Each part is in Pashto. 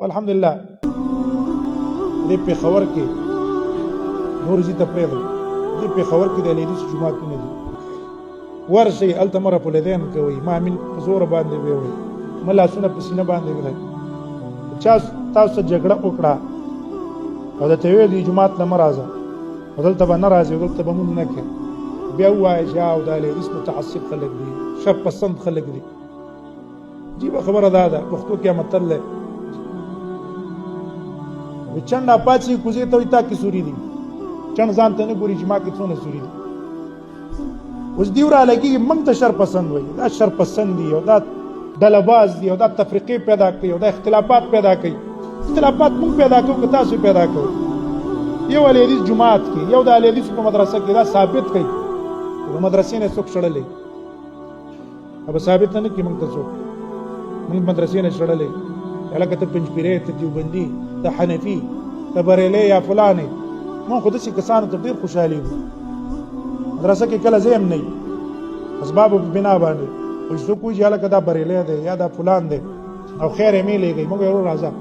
والحمدلله دې پېښور کې نور زی ته پرېږدم دې پېښور کې د لیدیس جوماتونه دي ورشئ هلته مه راپولېدین کوئ ما امین په زوره باندې ویوئ مه لاسونه په سینه باندې ږدئ چا تاسو ته جګړه وکړه او درته ویل دي جومات ته مه راځه او دلته به نه راځې او دلته به مونځ نه کوې بیا ووایه چې او دا لیدیس متعصب خلک دي شر پسند خلک دي عجیبه خبره دا ده پښتو کې متل دی چنډ پاڅي کوزې ته وایي تا کې سوري دي چنډ ځان ته نه ګوري چې ما کې څونه سوري دي اوس دې ورالګي موږ ته شر پسند وایي دا شر پسند دي او دا ډلهباز دي او دا تفریقې پیدا کوي او دا اختلافات پیدا کوي اختلافات موږ پیدا کوو که تاسو پیدا کوئ یو الیدیس جومات کې یو د الیدیس په مدرسه کې دا ثابت کوي د مدرسې نه څوک شړلی अब ثابت نه کوي موږ ته څوک موږ مدرسې نه شړلی هلکه ته پنجپیرې ته دیوبندي ته حنفي ته بریلی یا فلانې موږ خو داسې کسانو ته ډېر خوشحالي وو مدرسه کې کله ځای هم نه وي اسبابو په بنا باندې خو چې څوک وایي چې هلکه دا بریلی دی یا دا فلان دی او خیر یې میلېږئ موږ ورو راځه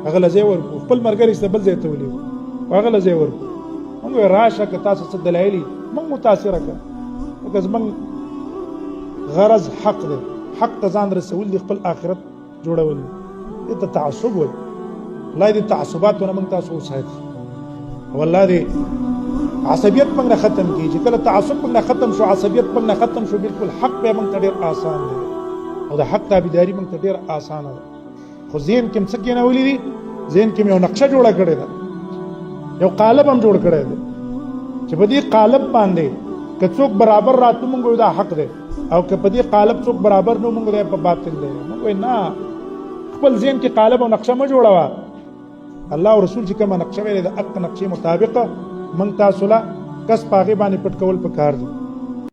هغه له ځای ورکړو خپل ملګري سته بل ځای ته ولېږو هغه له ځای ورکړو موږ وایو راشه که تاسو څه دلایل دي موږ متاثره کړه لکه زموږ غرض حق دی حق ته ځان رسول دي خپل آخرت جوړول دي دې ته تعصب وایي الله دې تعصباتونه موږ تاسو وساتي او الله دې عصبیت موږ نه ختم کړي چې کله تعصب موږ نه ختم شو عصبیت موږ نه ختم شو بالکل حق به موږ ته ډېر آسان دی او د حق تابعداري موږ ته ډېر آسانه ده خو ذهن کې څه کېنولي دي ذهن کې یو نقشه جوړه کړې ده یو قالب هم جوړ کړی دی چې په دې قالب باندې که څوک برابر راتلو موږ دا حق دی او که په دې قالب څوک برابر نه موږ دی په باطل دی موږ وایو نه خپل ذهن کې قالب او نقشه مه جوړوه الله او رسول چې کومه نقشه ویلې د حق نقشې مطابق موږ تاسو له کس په هغې باندې پټ کول پکار دي